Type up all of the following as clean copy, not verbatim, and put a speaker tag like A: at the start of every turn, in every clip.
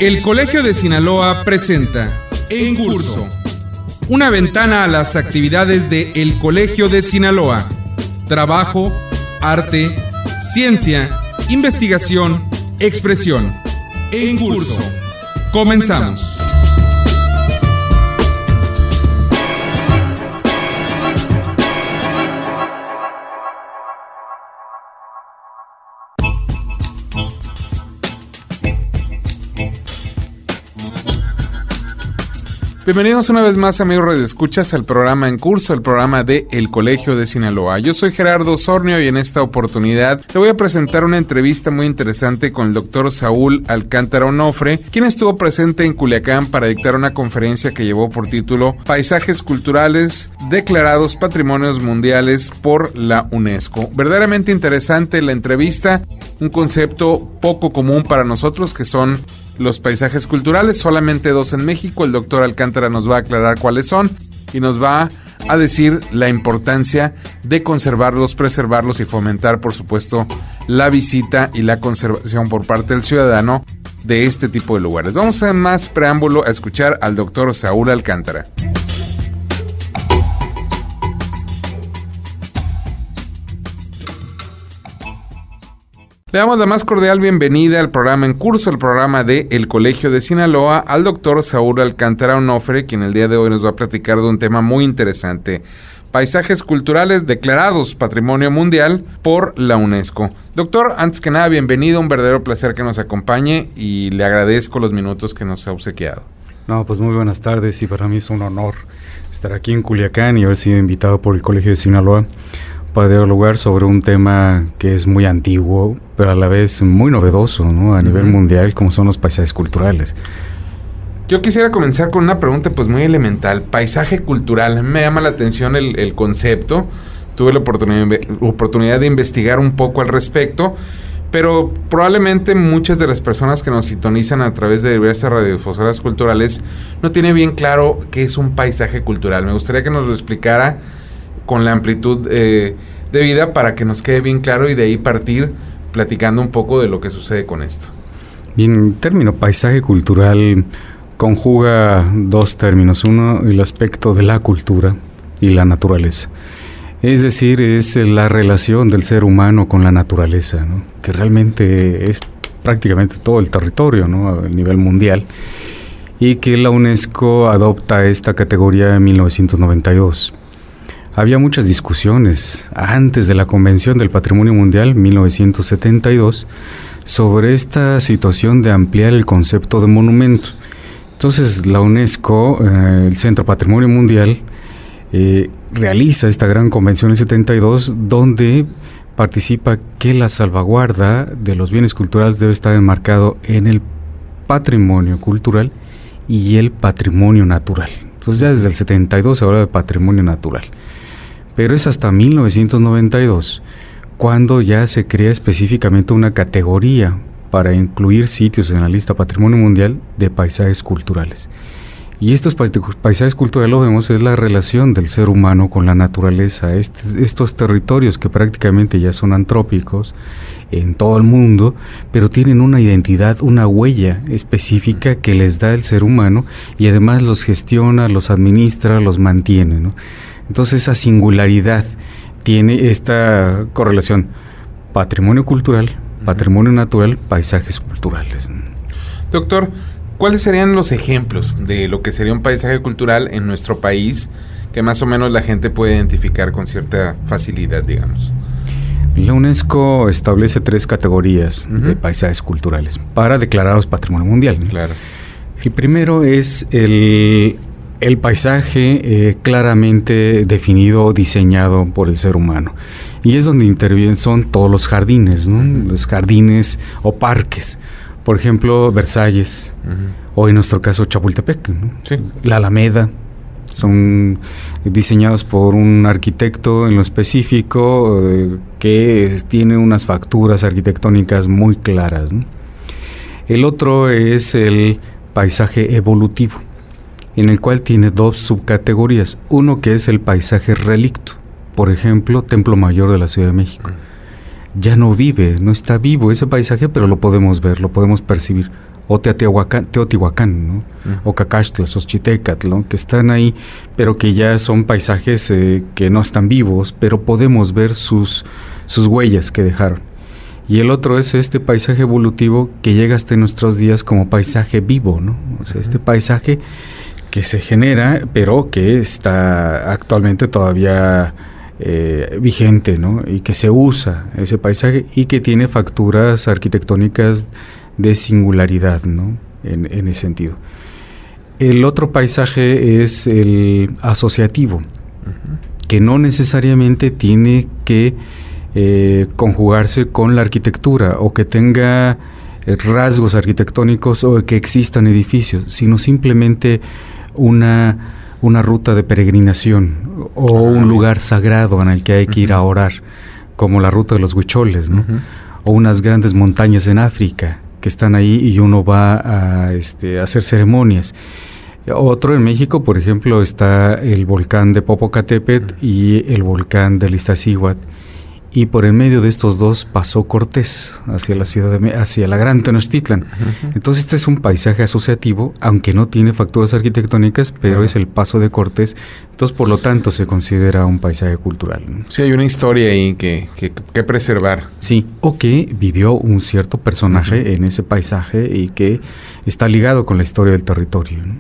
A: El Colegio de Sinaloa presenta En Curso, una ventana a las actividades de El Colegio de Sinaloa. Trabajo, arte, ciencia, investigación, expresión. En Curso. Comenzamos. Bienvenidos una vez más, amigos radioescuchas, al programa En Curso, el programa de El Colegio de Sinaloa. Yo soy Gerardo Osornio y en esta oportunidad le voy a presentar una entrevista muy interesante con el doctor Saúl Alcántara Onofre, quien estuvo presente en Culiacán para dictar una conferencia que llevó por título Paisajes culturales declarados Patrimonios Mundiales por la UNESCO. Verdaderamente interesante la entrevista, un concepto poco común para nosotros que son los paisajes culturales, solamente 2 en México. El doctor Alcántara nos va a aclarar cuáles son y nos va a decir la importancia de conservarlos, preservarlos y fomentar, por supuesto, la visita y la conservación por parte del ciudadano de este tipo de lugares. Vamos a más preámbulo a escuchar al doctor Saúl Alcántara. Le damos la más cordial bienvenida al programa En Curso, el programa de El Colegio de Sinaloa, al doctor Saúl Alcántara Onofre, quien el día de hoy nos va a platicar de un tema muy interesante: paisajes culturales declarados Patrimonio Mundial por la UNESCO. Doctor, antes que nada, bienvenido, un verdadero placer que nos acompañe y le agradezco los minutos que nos ha obsequiado.
B: No, pues muy buenas tardes y para mí es un honor estar aquí en Culiacán y haber sido invitado por el Colegio de Sinaloa para dar lugar sobre un tema que es muy antiguo, pero a la vez muy novedoso, ¿no? A nivel mundial, como son los paisajes culturales.
A: Yo quisiera comenzar con una pregunta pues muy elemental. Paisaje cultural, me llama la atención el concepto. Tuve la oportunidad de investigar un poco al respecto, pero probablemente muchas de las personas que nos sintonizan a través de diversas radiodifusoras culturales no tienen bien claro qué es un paisaje cultural. Me gustaría que nos lo explicara con la amplitud de vida para que nos quede bien claro y de ahí partir platicando un poco de lo que sucede con esto.
B: Bien, el término paisaje cultural conjuga 2 términos. Uno, el aspecto de la cultura y la naturaleza. Es decir, es la relación del ser humano con la naturaleza, ¿no? Que realmente es prácticamente todo el territorio, ¿no? A nivel mundial, y que la UNESCO adopta esta categoría en 1992. Había muchas discusiones antes de la Convención del Patrimonio Mundial, 1972, sobre esta situación de ampliar el concepto de monumento. Entonces la UNESCO, el Centro Patrimonio Mundial, realiza esta gran convención en 72, donde participa que la salvaguarda de los bienes culturales debe estar enmarcado en el patrimonio cultural y el patrimonio natural. Entonces ya desde el 72 se habla de patrimonio natural. Pero es hasta 1992 cuando ya se crea específicamente una categoría para incluir sitios en la lista Patrimonio Mundial de paisajes culturales. Y estos paisajes culturales, lo vemos, es la relación del ser humano con la naturaleza, estos territorios que prácticamente ya son antrópicos en todo el mundo, pero tienen una identidad, una huella específica que les da el ser humano y además los gestiona, los administra, los mantiene, ¿no? Entonces esa singularidad tiene esta correlación: patrimonio cultural, patrimonio natural, paisajes culturales.
A: Doctor, ¿cuáles serían los ejemplos de lo que sería un paisaje cultural en nuestro país que más o menos la gente puede identificar con cierta facilidad, digamos?
B: La UNESCO establece 3 categorías de paisajes culturales para declarados Patrimonio Mundial, ¿no?
A: Claro.
B: El primero es el paisaje claramente definido, diseñado por el ser humano. Y es donde intervienen, son todos los jardines, ¿no? Los jardines o parques. Por ejemplo, Versalles, o en nuestro caso Chapultepec, ¿no?
A: Sí.
B: La Alameda, son diseñados por un arquitecto en lo específico que tiene unas facturas arquitectónicas muy claras, ¿no? El otro es el paisaje evolutivo, en el cual tiene 2 subcategorías. Uno que es el paisaje relicto, por ejemplo, Templo Mayor de la Ciudad de México. Ya no está vivo ese paisaje, pero lo podemos ver, lo podemos percibir. o Teotihuacán, ¿no? O Cacaxtla, Xochitecatl, ¿no? Que están ahí, pero que ya son paisajes que no están vivos, pero podemos ver sus huellas que dejaron. Y el otro es este paisaje evolutivo que llega hasta nuestros días como paisaje vivo, ¿no? O sea, este paisaje que se genera, pero que está actualmente todavía vigente, ¿no? Y que se usa ese paisaje y que tiene facturas arquitectónicas de singularidad, ¿no? En ese sentido. El otro paisaje es el asociativo, que no necesariamente tiene que conjugarse con la arquitectura o que tenga rasgos arquitectónicos o que existan edificios, sino simplemente una ruta de peregrinación o un lugar sagrado en el que hay que ir a orar, como la ruta de los huicholes, ¿no? O unas grandes montañas en África que están ahí y uno va a hacer ceremonias. Otro en México, por ejemplo, está el volcán de Popocatépetl y el volcán del Iztaccíhuatl. Y por en medio de estos dos pasó Cortés hacia la hacia la Gran Tenochtitlan. Entonces este es un paisaje asociativo, aunque no tiene facturas arquitectónicas, pero es el paso de Cortés. Entonces, por lo tanto, se considera un paisaje cultural.
A: Sí, hay una historia ahí que preservar.
B: Sí, o que vivió un cierto personaje en ese paisaje y que está ligado con la historia del territorio, ¿no?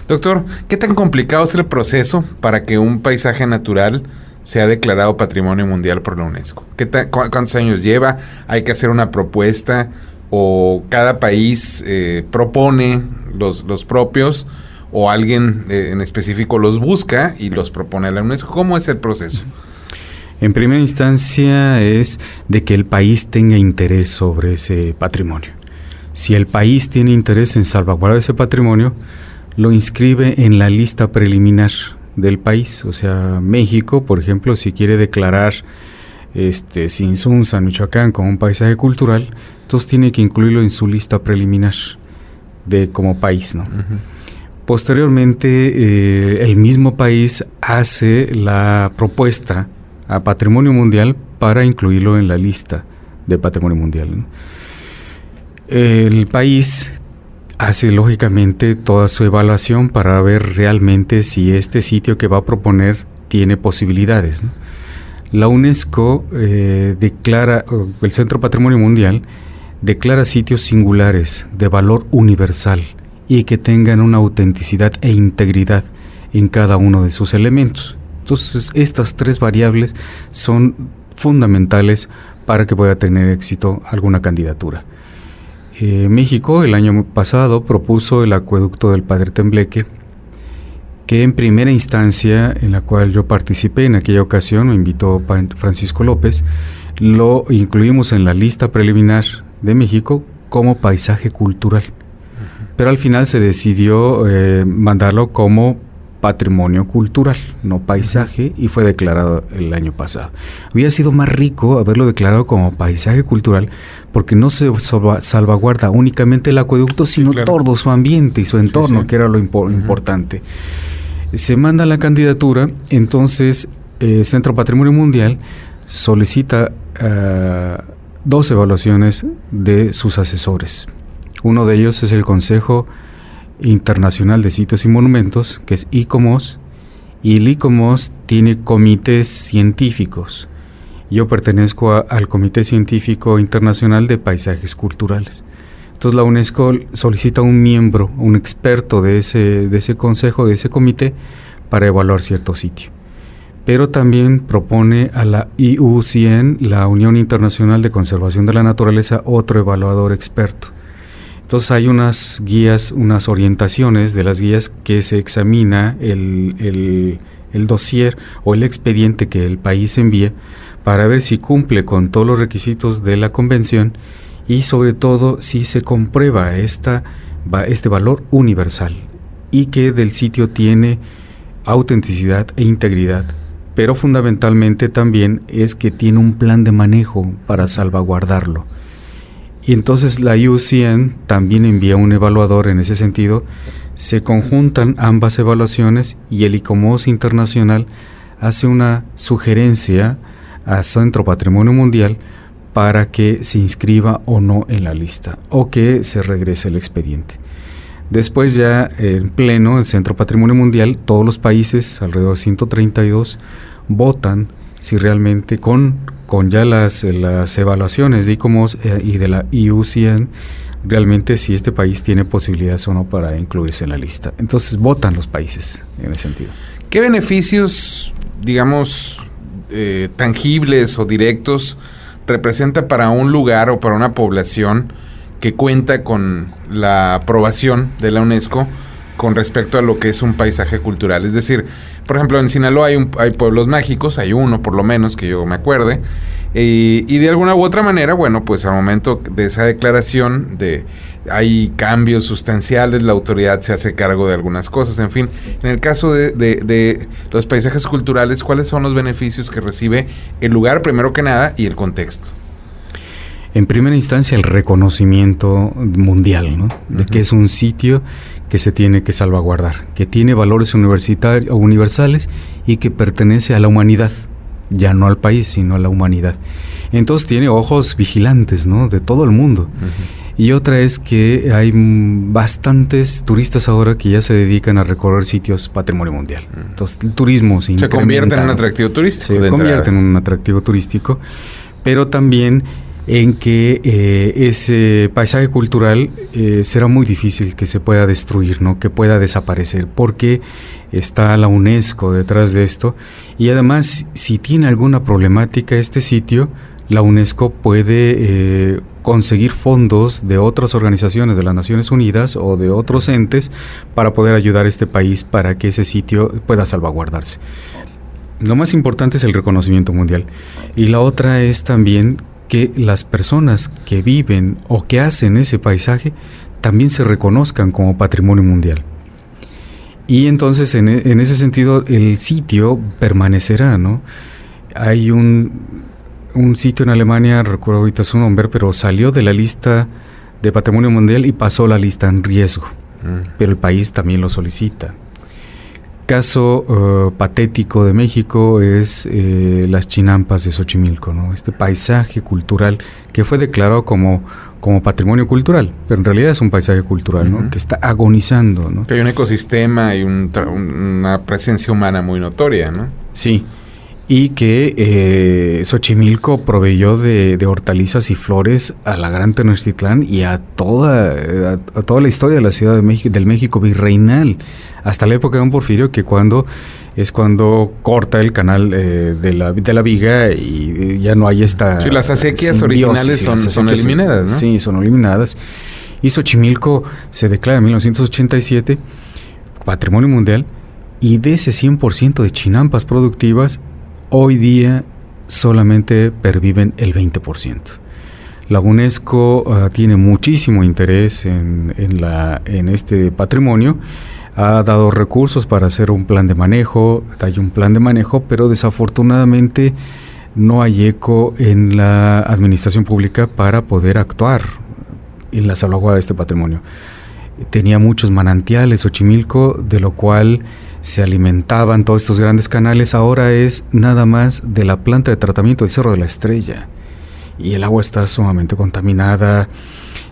A: Doctor, ¿qué tan complicado es el proceso para que un paisaje natural sea declarado Patrimonio Mundial por la UNESCO? ¿Cuántos años lleva? ¿Hay que hacer una propuesta? ¿O cada país propone los propios? ¿O alguien en específico los busca y los propone a la UNESCO? ¿Cómo es el proceso?
B: En primera instancia es de que el país tenga interés sobre ese patrimonio. Si el país tiene interés en salvaguardar ese patrimonio, lo inscribe en la lista preliminar del país. O sea, México, por ejemplo, si quiere declarar Sinsunza, Michoacán, como un paisaje cultural, entonces tiene que incluirlo en su lista preliminar como país, ¿no? Posteriormente, el mismo país hace la propuesta a Patrimonio Mundial para incluirlo en la lista de Patrimonio Mundial, ¿no? El país hace lógicamente toda su evaluación para ver realmente si este sitio que va a proponer tiene posibilidades, ¿no? La UNESCO declara, el Centro Patrimonio Mundial declara sitios singulares de valor universal y que tengan una autenticidad e integridad en cada uno de sus elementos. Entonces, estas tres variables son fundamentales para que pueda tener éxito alguna candidatura. México el año pasado propuso el acueducto del Padre Tembleque, que en primera instancia, en la cual yo participé en aquella ocasión, me invitó Francisco López, lo incluimos en la lista preliminar de México como paisaje cultural. Pero al final se decidió mandarlo como patrimonio cultural, no paisaje, y fue declarado el año pasado. Hubiera sido más rico haberlo declarado como paisaje cultural, porque no se salvaguarda únicamente el acueducto, sino todo su ambiente y su entorno, que era lo importante. Se manda la candidatura, entonces Centro Patrimonio Mundial solicita 2 evaluaciones de sus asesores. Uno de ellos es el Consejo Internacional de Sitios y Monumentos, que es ICOMOS, y el ICOMOS tiene comités científicos. Yo pertenezco al Comité Científico Internacional de Paisajes Culturales. Entonces la UNESCO solicita un miembro, un experto de ese consejo, de ese comité, para evaluar cierto sitio. Pero también propone a la IUCN, la Unión Internacional de Conservación de la Naturaleza, otro evaluador experto. Entonces hay unas guías, unas orientaciones de las guías que se examina el dossier o el expediente que el país envía para ver si cumple con todos los requisitos de la convención y sobre todo si se comprueba este valor universal y que del sitio tiene autenticidad e integridad, pero fundamentalmente también es que tiene un plan de manejo para salvaguardarlo. Y entonces la IUCN también envía un evaluador en ese sentido. Se conjuntan ambas evaluaciones y el ICOMOS Internacional hace una sugerencia al Centro Patrimonio Mundial para que se inscriba o no en la lista o que se regrese el expediente. Después ya en pleno, el Centro Patrimonio Mundial, todos los países, alrededor de 132, votan si realmente con ya las evaluaciones de ICOMOS y de la IUCN, realmente si este país tiene posibilidades o no para incluirse en la lista. Entonces votan los países en ese sentido.
A: ¿Qué beneficios, digamos, tangibles o directos representa para un lugar o para una población que cuenta con la aprobación de la UNESCO con respecto a lo que es un paisaje cultural? Es decir, por ejemplo, en Sinaloa hay pueblos mágicos, hay uno por lo menos que yo me acuerde, y de alguna u otra manera, bueno, pues al momento de esa declaración hay cambios sustanciales, la autoridad se hace cargo de algunas cosas, en fin. En el caso de los paisajes culturales, ¿cuáles son los beneficios que recibe el lugar, primero que nada, y el contexto?
B: En primera instancia, el reconocimiento mundial, ¿no? De que es un sitio que se tiene que salvaguardar, que tiene valores universales y que pertenece a la humanidad, ya no al país, sino a la humanidad. Entonces tiene ojos vigilantes, ¿no? De todo el mundo. Y otra es que hay bastantes turistas ahora que ya se dedican a recorrer sitios patrimonio mundial. Entonces el turismo se
A: convierte en un atractivo turístico.
B: Se convierte en un atractivo turístico, pero también en que ese paisaje cultural será muy difícil que se pueda destruir, ¿no? Que pueda desaparecer, porque está la UNESCO detrás de esto, y además si tiene alguna problemática este sitio, la UNESCO puede conseguir fondos de otras organizaciones de las Naciones Unidas o de otros entes para poder ayudar a este país para que ese sitio pueda salvaguardarse. Lo más importante es el reconocimiento mundial, y la otra es también que las personas que viven o que hacen ese paisaje también se reconozcan como patrimonio mundial. Y entonces en ese sentido el sitio permanecerá, ¿no? Hay un sitio en Alemania, recuerdo ahorita su nombre, pero salió de la lista de patrimonio mundial y pasó la lista en riesgo, pero el país también lo solicita. Caso patético de México es las chinampas de Xochimilco, ¿no? Este paisaje cultural que fue declarado como patrimonio cultural, pero en realidad es un paisaje cultural, ¿no? Que está agonizando, ¿no?
A: Que hay un ecosistema y una presencia humana muy notoria, ¿no?
B: Sí, y que Xochimilco proveyó de hortalizas y flores a la Gran Tenochtitlán y a toda la historia de la Ciudad de México, del México virreinal, hasta la época de don Porfirio, que cuando corta el canal de la viga y ya no hay esta...
A: Sí, las acequias originales son eliminadas, ¿no?
B: Sí, son eliminadas. Y Xochimilco se declara en 1987 Patrimonio Mundial, y de ese 100% de chinampas productivas, hoy día solamente perviven el 20%. La UNESCO tiene muchísimo interés en este patrimonio. Ha dado recursos para hacer un plan de manejo, pero desafortunadamente no hay eco en la administración pública para poder actuar en la salvaguarda de este patrimonio. Tenía muchos manantiales Xochimilco, de lo cual se alimentaban todos estos grandes canales. Ahora es nada más de la planta de tratamiento del Cerro de la Estrella, y el agua está sumamente contaminada.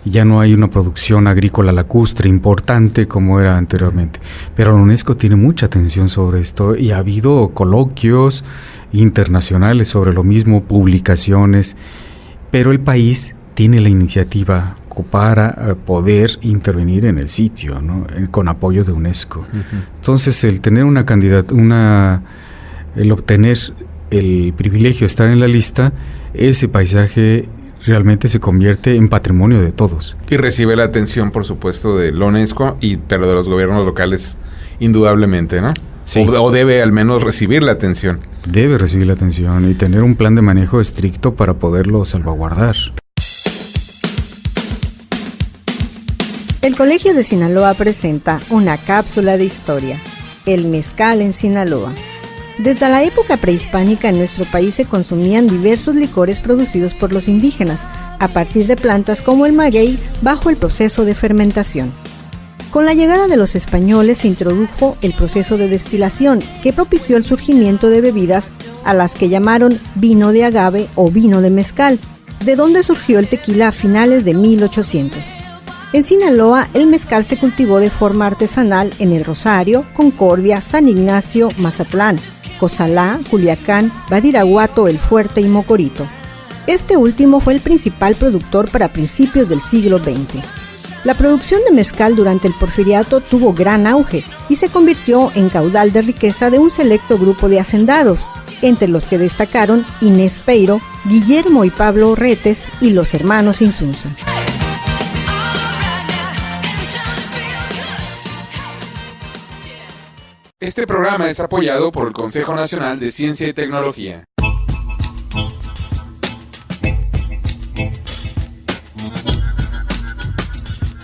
B: Ya no hay una producción agrícola lacustre importante como era anteriormente. Pero la UNESCO tiene mucha atención sobre esto y ha habido coloquios internacionales sobre lo mismo, publicaciones, pero el país tiene la iniciativa para poder intervenir en el sitio, ¿no? Con apoyo de UNESCO. Entonces, el tener el obtener el privilegio de estar en la lista, ese paisaje realmente se convierte en patrimonio de todos.
A: Y recibe la atención, por supuesto, de la UNESCO, pero de los gobiernos locales, indudablemente, ¿no? Sí. O debe al menos recibir la atención.
B: Debe recibir la atención y tener un plan de manejo estricto para poderlo salvaguardar.
C: El Colegio de Sinaloa presenta una cápsula de historia, el mezcal en Sinaloa. Desde la época prehispánica en nuestro país se consumían diversos licores producidos por los indígenas, a partir de plantas como el maguey, bajo el proceso de fermentación. Con la llegada de los españoles se introdujo el proceso de destilación, que propició el surgimiento de bebidas a las que llamaron vino de agave o vino de mezcal, de donde surgió el tequila a finales de 1800. En Sinaloa, el mezcal se cultivó de forma artesanal en El Rosario, Concordia, San Ignacio, Mazatlán, Cozalá, Culiacán, Badiraguato, El Fuerte y Mocorito. Este último fue el principal productor para principios del siglo XX. La producción de mezcal durante el Porfiriato tuvo gran auge y se convirtió en caudal de riqueza de un selecto grupo de hacendados, entre los que destacaron Inés Peiro, Guillermo y Pablo Retes y los hermanos Insunza.
A: Este programa es apoyado por el Consejo Nacional de Ciencia y Tecnología.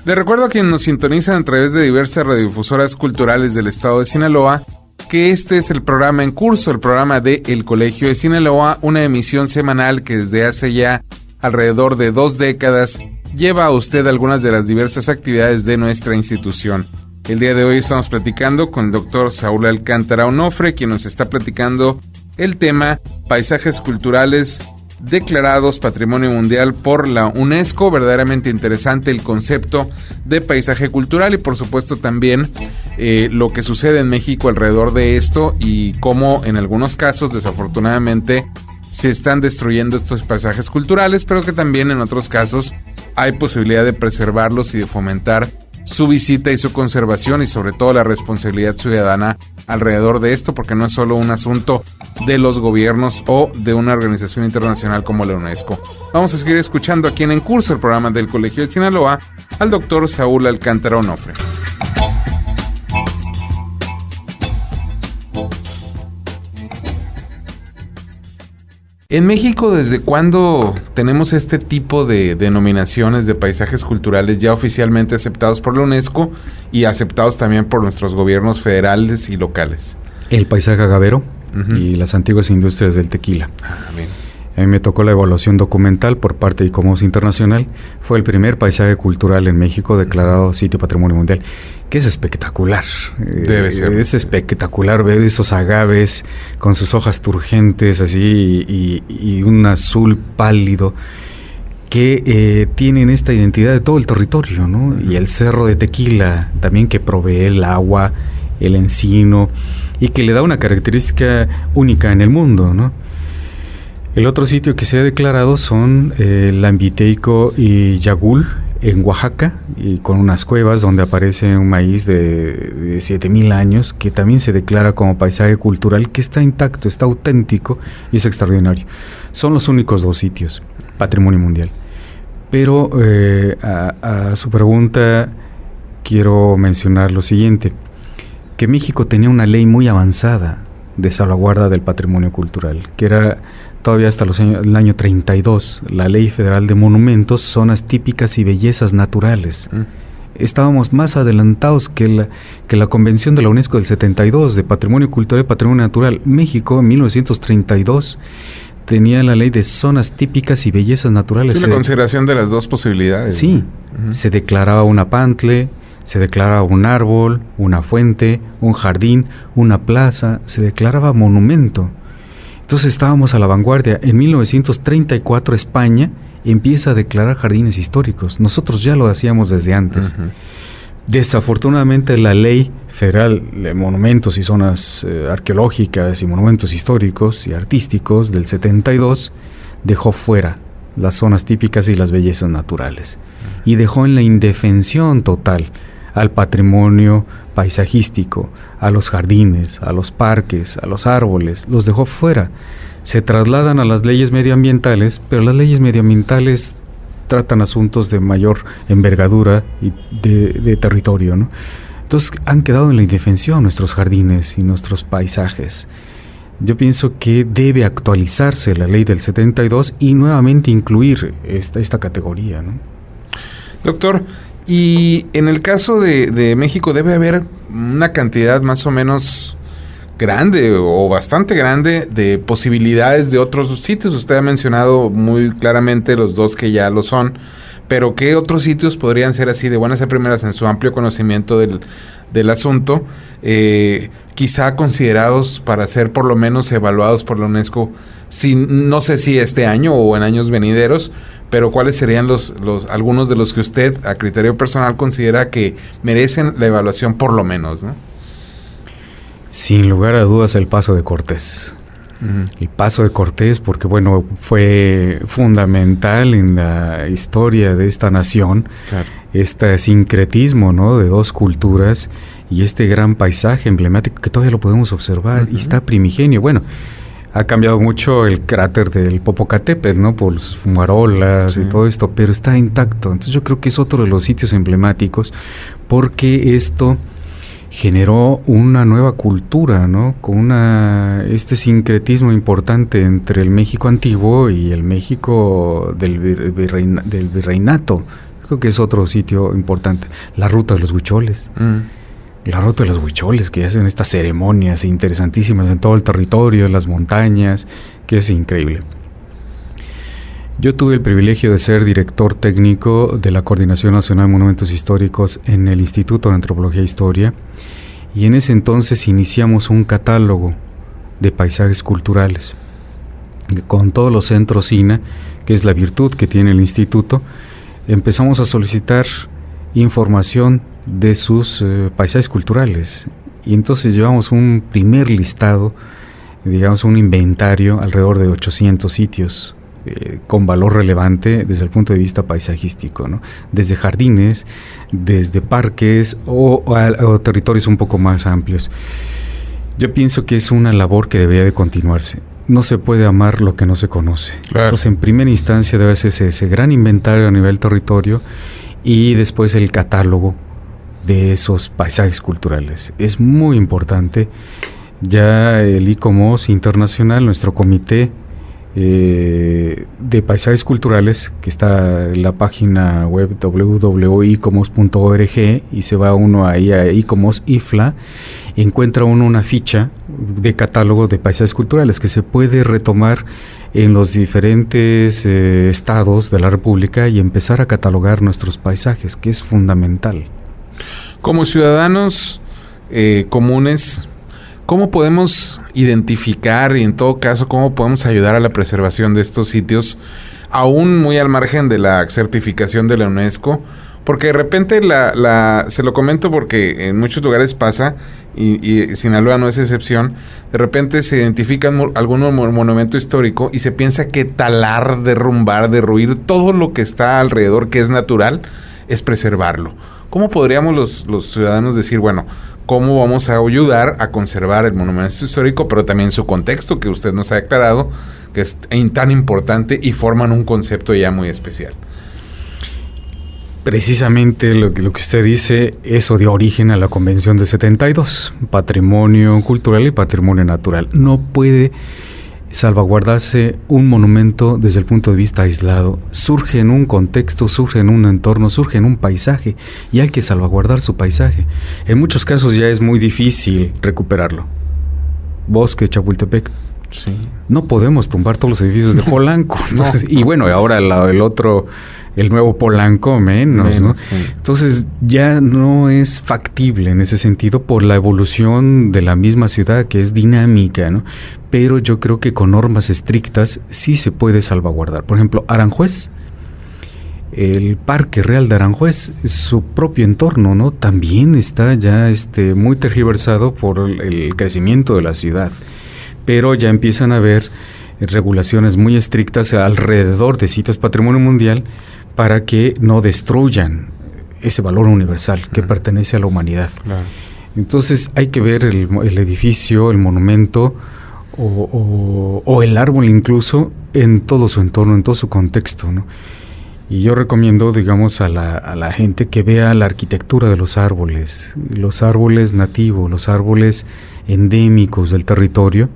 A: Les recuerdo a quienes nos sintonizan a través de diversas radiodifusoras culturales del estado de Sinaloa que este es el programa en curso, el programa de El Colegio de Sinaloa, una emisión semanal que desde hace ya alrededor de 2 décadas lleva a usted algunas de las diversas actividades de nuestra institución. El día de hoy estamos platicando con el doctor Saúl Alcántara Onofre, quien nos está platicando el tema paisajes culturales declarados Patrimonio Mundial por la UNESCO. Verdaderamente interesante el concepto de paisaje cultural y por supuesto también lo que sucede en México alrededor de esto y cómo en algunos casos desafortunadamente se están destruyendo estos paisajes culturales, pero que también en otros casos hay posibilidad de preservarlos y de fomentar su visita y su conservación y sobre todo la responsabilidad ciudadana alrededor de esto, porque no es solo un asunto de los gobiernos o de una organización internacional como la UNESCO. Vamos a seguir escuchando aquí en curso el programa del Colegio de Sinaloa al doctor Saúl Alcántara Onofre. En México, ¿desde cuándo tenemos este tipo de denominaciones de paisajes culturales ya oficialmente aceptados por la UNESCO y aceptados también por nuestros gobiernos federales y locales?
B: El paisaje agavero y las antiguas industrias del tequila.
A: Bien.
B: A mí me tocó la evaluación documental por parte de ICOMOS Internacional. Fue el primer paisaje cultural en México declarado Sitio Patrimonio Mundial, que es espectacular.
A: Debe ser.
B: Es espectacular ver esos agaves con sus hojas turgentes así y un azul pálido que tienen esta identidad de todo el territorio, ¿no? Y el cerro de Tequila también, que provee el agua, el encino y que le da una característica única en el mundo, ¿no? El otro sitio que se ha declarado son Lambiteico y Yagul en Oaxaca, y con unas cuevas donde aparece un maíz de 7,000 años que también se declara como paisaje cultural, que está intacto, está auténtico y es extraordinario. Son los únicos 2 sitios Patrimonio Mundial. Pero a su pregunta quiero mencionar lo siguiente, que México tenía una ley muy avanzada de salvaguarda del patrimonio cultural, que era todavía hasta el año 32, la Ley Federal de Monumentos, Zonas Típicas y Bellezas Naturales. Estábamos más adelantados que la Convención de la UNESCO del 72 de Patrimonio Cultural y Patrimonio Natural. México, en 1932, tenía la Ley de Zonas Típicas y Bellezas Naturales.
A: Sí, la consideración de las 2 posibilidades.
B: Sí, se declaraba un apantle, se declaraba un árbol, una fuente, un jardín, una plaza, se declaraba monumento. Entonces estábamos a la vanguardia. En 1934 España empieza a declarar jardines históricos. Nosotros ya lo hacíamos desde antes. Desafortunadamente la Ley Federal de Monumentos y Zonas Arqueológicas y Monumentos Históricos y Artísticos del 72 dejó fuera las zonas típicas y las bellezas naturales y dejó en la indefensión total al patrimonio paisajístico, a los jardines, a los parques, a los árboles, los dejó fuera. Se trasladan a las leyes medioambientales, pero las leyes medioambientales tratan asuntos de mayor envergadura y de territorio, ¿no? Entonces han quedado en la indefensión nuestros jardines y nuestros paisajes. Yo pienso que debe actualizarse la ley del 72 y nuevamente incluir esta categoría, ¿no?
A: Doctor, y en el caso de México debe haber una cantidad más o menos grande o bastante grande de posibilidades de otros sitios. Usted ha mencionado muy claramente los 2 que ya lo son, pero ¿qué otros sitios podrían ser así de buenas a primeras en su amplio conocimiento del asunto, quizá considerados para ser por lo menos evaluados por la UNESCO, no sé si este año o en años venideros, pero cuáles serían algunos de los que usted, a criterio personal, considera que merecen la evaluación por lo menos, ¿no?
B: Sin lugar a dudas, el Paso de Cortés. El Paso de Cortés, porque bueno, fue fundamental en la historia de esta nación, claro. Este sincretismo, ¿no?, de dos culturas y este gran paisaje emblemático que todavía lo podemos observar y está primigenio. Bueno, ha cambiado mucho el cráter del Popocatépetl, ¿no?, por sus fumarolas y todo esto, pero está intacto. Entonces yo creo que es otro de los sitios emblemáticos porque esto generó una nueva cultura, ¿no?, con este sincretismo importante entre el México antiguo y el México del virreinato. Creo que es otro sitio importante. La ruta de los huicholes. La ruta de los huicholes, que hacen estas ceremonias interesantísimas en todo el territorio, en las montañas, que es increíble. Yo tuve el privilegio de ser director técnico de la Coordinación Nacional de Monumentos Históricos en el Instituto de Antropología e Historia, y en ese entonces iniciamos un catálogo de paisajes culturales con todos los centros SINA, que es la virtud que tiene el instituto. Empezamos a solicitar información de sus paisajes culturales, y entonces llevamos un primer listado, digamos un inventario, alrededor de 800 sitios con valor relevante desde el punto de vista paisajístico, ¿no?, desde jardines, desde parques o territorios un poco más amplios. Yo pienso que es una labor que debería de continuarse. No se puede amar lo que no se conoce. Claro. Entonces, en primera instancia debe hacerse ese gran inventario a nivel territorio y después el catálogo de esos paisajes culturales. Es muy importante. Ya el ICOMOS internacional, nuestro comité de paisajes culturales, que está en la página web www.icomos.org, y se va uno ahí a ICOMOS IFLA, encuentra uno una ficha de catálogo de paisajes culturales que se puede retomar en los diferentes estados de la República y empezar a catalogar nuestros paisajes, que es fundamental.
A: Como ciudadanos comunes, ¿cómo podemos identificar y en todo caso cómo podemos ayudar a la preservación de estos sitios, aún muy al margen de la certificación de la UNESCO? Porque de repente se lo comento porque en muchos lugares pasa, y Sinaloa no es excepción, de repente se identifica algún monumento histórico y se piensa que talar, derrumbar, derruir todo lo que está alrededor, que es natural, es preservarlo. ¿Cómo podríamos los ciudadanos decir, bueno, cómo vamos a ayudar a conservar el monumento histórico, pero también su contexto, que usted nos ha aclarado, que es tan importante y forman un concepto ya muy especial?
B: Precisamente lo que usted dice, eso dio origen a la Convención de 72, Patrimonio Cultural y Patrimonio Natural. No puede salvaguardarse un monumento desde el punto de vista aislado. Surge en un contexto, surge en un entorno, surge en un paisaje, y hay que salvaguardar su paisaje. En muchos casos ya es muy difícil recuperarlo. Bosque de Chapultepec.
A: Sí.
B: No podemos tumbar todos los edificios de Polanco. Entonces, no. Y bueno, ahora el nuevo Polanco menos, ¿no? Sí. Entonces ya no es factible en ese sentido por la evolución de la misma ciudad, que es dinámica, ¿no? Pero yo creo que con normas estrictas sí se puede salvaguardar. Por ejemplo, Aranjuez, el Parque Real de Aranjuez, su propio entorno, ¿no?, también está ya muy tergiversado por el crecimiento de la ciudad. Pero ya empiezan a haber regulaciones muy estrictas alrededor de sitios patrimonio mundial para que no destruyan ese valor universal que pertenece a la humanidad. Claro. Entonces hay que ver el edificio, el monumento o el árbol incluso en todo su entorno, en todo su contexto, ¿no? Y yo recomiendo, digamos, a la gente que vea la arquitectura de los árboles nativos, los árboles endémicos del territorio,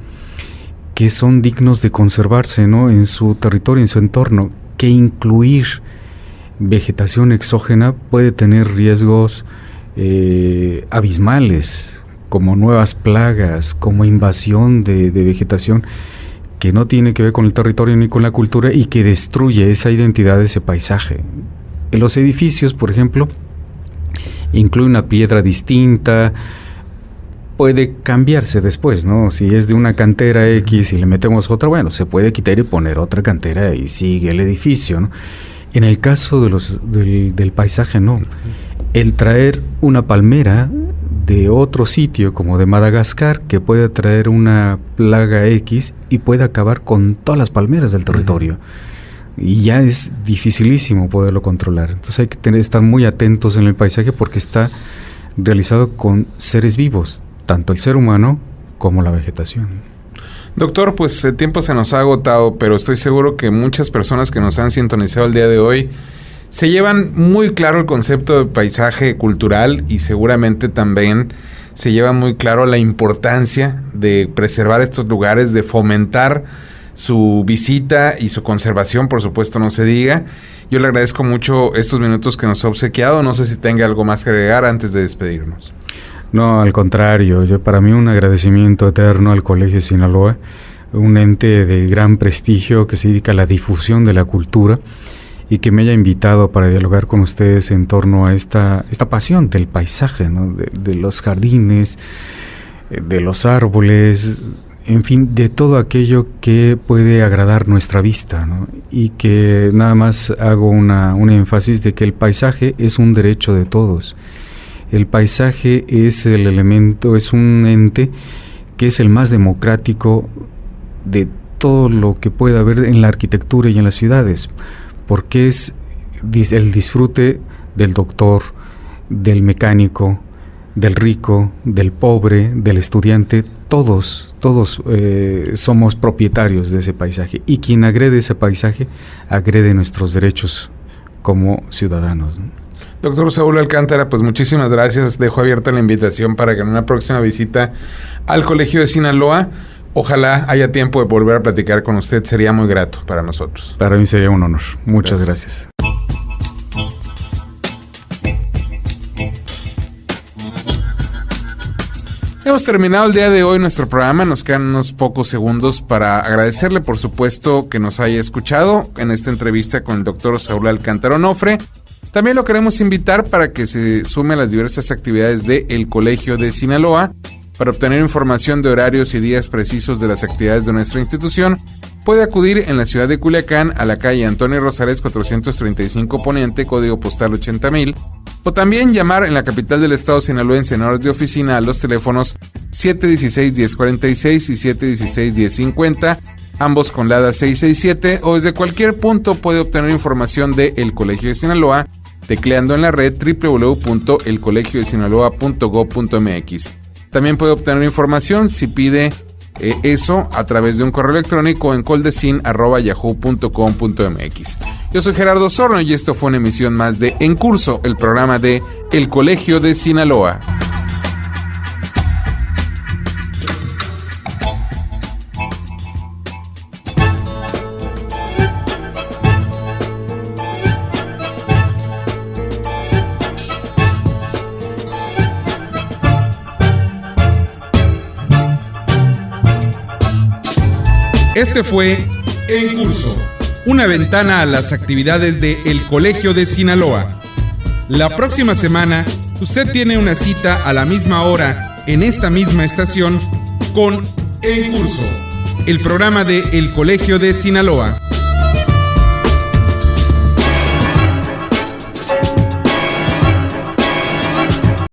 B: que son dignos de conservarse, ¿no?, en su territorio, en su entorno, que incluir vegetación exógena puede tener riesgos abismales, como nuevas plagas, como invasión de vegetación que no tiene que ver con el territorio ni con la cultura y que destruye esa identidad de ese paisaje. En los edificios, por ejemplo, incluye una piedra distinta, puede cambiarse después, ¿no? Si es de una cantera X y le metemos otra, bueno, se puede quitar y poner otra cantera y sigue el edificio, ¿no? En el caso del paisaje, no. El traer una palmera de otro sitio, como de Madagascar, que puede traer una plaga X y puede acabar con todas las palmeras del territorio. Y ya es dificilísimo poderlo controlar. Entonces hay que estar muy atentos en el paisaje porque está realizado con seres vivos, tanto el ser humano como la vegetación.
A: Doctor, pues el tiempo se nos ha agotado, pero estoy seguro que muchas personas que nos han sintonizado el día de hoy se llevan muy claro el concepto de paisaje cultural y seguramente también se lleva muy claro la importancia de preservar estos lugares, de fomentar su visita y su conservación, por supuesto, no se diga. Yo le agradezco mucho estos minutos que nos ha obsequiado. No sé si tenga algo más que agregar antes de despedirnos.
B: No, al contrario, para mí un agradecimiento eterno al Colegio de Sinaloa, un ente de gran prestigio que se dedica a la difusión de la cultura y que me haya invitado para dialogar con ustedes en torno a esta pasión del paisaje, ¿no? de los jardines, de los árboles, en fin, de todo aquello que puede agradar nuestra vista, ¿no? Y que nada más hago un énfasis de que el paisaje es un derecho de todos. El paisaje es el elemento, es un ente que es el más democrático de todo lo que pueda haber en la arquitectura y en las ciudades, porque es el disfrute del doctor, del mecánico, del rico, del pobre, del estudiante. Todos somos propietarios de ese paisaje, y quien agrede ese paisaje agrede nuestros derechos como ciudadanos, ¿no?
A: Doctor Saúl Alcántara, pues muchísimas gracias. Dejo abierta la invitación para que en una próxima visita al Colegio de Sinaloa, ojalá haya tiempo de volver a platicar con usted. Sería muy grato para nosotros.
B: Para mí sería un honor. Muchas gracias.
A: Hemos terminado el día de hoy nuestro programa. Nos quedan unos pocos segundos para agradecerle, por supuesto, que nos haya escuchado en esta entrevista con el doctor Saúl Alcántara Onofre. También lo queremos invitar para que se sume a las diversas actividades del Colegio de Sinaloa. Para obtener información de horarios y días precisos de las actividades de nuestra institución, puede acudir en la ciudad de Culiacán a la calle Antonio Rosales 435 Poniente, código postal 80,000, o también llamar en la capital del estado sinaloense en horas de oficina a los teléfonos 716-1046 y 716-1050, ambos con LADA 667, o desde cualquier punto puede obtener información de El Colegio de Sinaloa tecleando en la red www.elcolegiodesinaloa.gov.mx. También puede obtener información si pide eso a través de un correo electrónico en coldecin@yahoo.com.mx. Yo soy Gerardo Osornio y esto fue una emisión más de En Curso, el programa de El Colegio de Sinaloa.
D: Este fue En Curso, una ventana a las actividades de El Colegio de Sinaloa. La próxima semana, usted tiene una cita a la misma hora en esta misma estación con En Curso, el programa de El Colegio de Sinaloa.